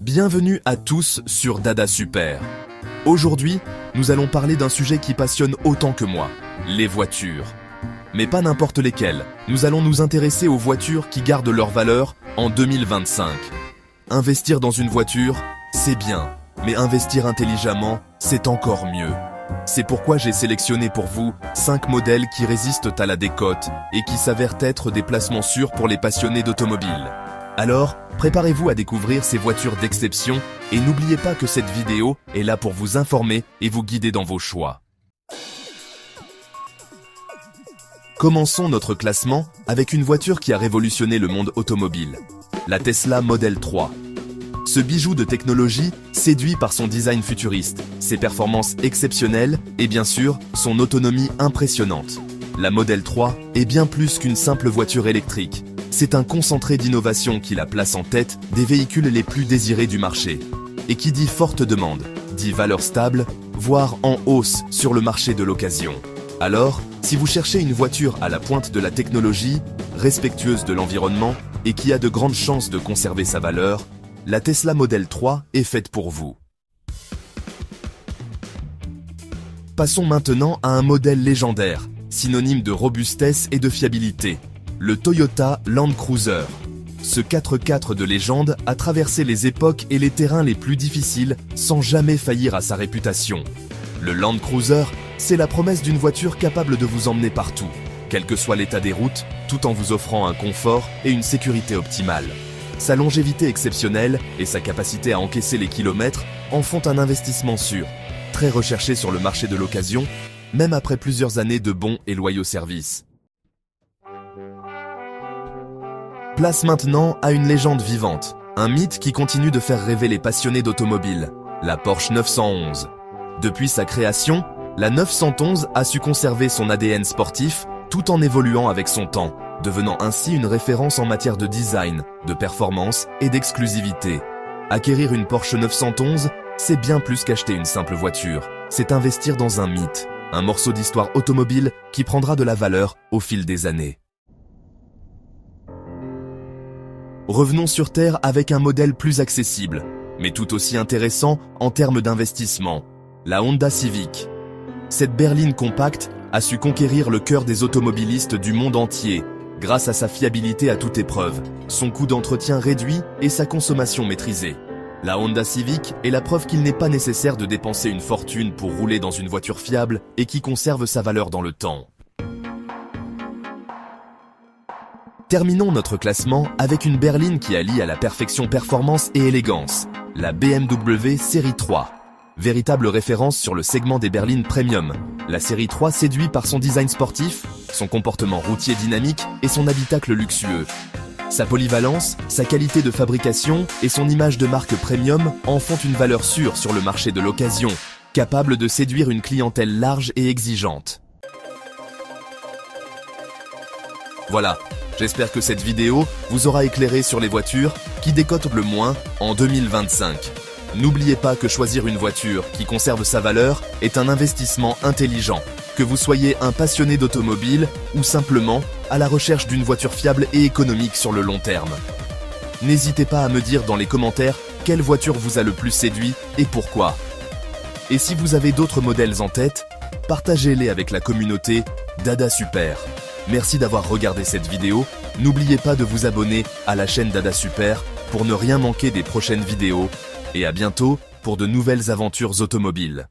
Bienvenue à tous sur Dada Super. Aujourd'hui, nous allons parler d'un sujet qui passionne autant que moi, les voitures. Mais pas n'importe lesquelles, nous allons nous intéresser aux voitures qui gardent leur valeur en 2025. Investir dans une voiture, c'est bien, mais investir intelligemment, c'est encore mieux. C'est pourquoi j'ai sélectionné pour vous 5 modèles qui résistent à la décote et qui s'avèrent être des placements sûrs pour les passionnés d'automobile. Alors, préparez-vous à découvrir ces voitures d'exception et n'oubliez pas que cette vidéo est là pour vous informer et vous guider dans vos choix. Commençons notre classement avec une voiture qui a révolutionné le monde automobile, la Tesla Model 3. Ce bijou de technologie séduit par son design futuriste, ses performances exceptionnelles et bien sûr son autonomie impressionnante. La Model 3 est bien plus qu'une simple voiture électrique. C'est un concentré d'innovation qui la place en tête des véhicules les plus désirés du marché. Et qui dit forte demande, dit valeur stable, voire en hausse sur le marché de l'occasion. Alors, si vous cherchez une voiture à la pointe de la technologie, respectueuse de l'environnement et qui a de grandes chances de conserver sa valeur, la Tesla Model 3 est faite pour vous. Passons maintenant à un modèle légendaire, synonyme de robustesse et de fiabilité. Le Toyota Land Cruiser. Ce 4x4 de légende a traversé les époques et les terrains les plus difficiles sans jamais faillir à sa réputation. Le Land Cruiser, c'est la promesse d'une voiture capable de vous emmener partout, quel que soit l'état des routes, tout en vous offrant un confort et une sécurité optimale. Sa longévité exceptionnelle et sa capacité à encaisser les kilomètres en font un investissement sûr, très recherché sur le marché de l'occasion, même après plusieurs années de bons et loyaux services. Place maintenant à une légende vivante, un mythe qui continue de faire rêver les passionnés d'automobile, la Porsche 911. Depuis sa création, la 911 a su conserver son ADN sportif tout en évoluant avec son temps, devenant ainsi une référence en matière de design, de performance et d'exclusivité. Acquérir une Porsche 911, c'est bien plus qu'acheter une simple voiture, c'est investir dans un mythe, un morceau d'histoire automobile qui prendra de la valeur au fil des années. Revenons sur Terre avec un modèle plus accessible, mais tout aussi intéressant en termes d'investissement, la Honda Civic. Cette berline compacte a su conquérir le cœur des automobilistes du monde entier, grâce à sa fiabilité à toute épreuve, son coût d'entretien réduit et sa consommation maîtrisée. La Honda Civic est la preuve qu'il n'est pas nécessaire de dépenser une fortune pour rouler dans une voiture fiable et qui conserve sa valeur dans le temps. Terminons notre classement avec une berline qui allie à la perfection performance et élégance, la BMW Série 3. Véritable référence sur le segment des berlines premium, la Série 3 séduit par son design sportif, son comportement routier dynamique et son habitacle luxueux. Sa polyvalence, sa qualité de fabrication et son image de marque premium en font une valeur sûre sur le marché de l'occasion, capable de séduire une clientèle large et exigeante. Voilà, j'espère que cette vidéo vous aura éclairé sur les voitures qui décotent le moins en 2025. N'oubliez pas que choisir une voiture qui conserve sa valeur est un investissement intelligent, que vous soyez un passionné d'automobile ou simplement à la recherche d'une voiture fiable et économique sur le long terme. N'hésitez pas à me dire dans les commentaires quelle voiture vous a le plus séduit et pourquoi. Et si vous avez d'autres modèles en tête, partagez-les avec la communauté Dada Super. Merci d'avoir regardé cette vidéo, n'oubliez pas de vous abonner à la chaîne Dada Super pour ne rien manquer des prochaines vidéos. Et à bientôt pour de nouvelles aventures automobiles.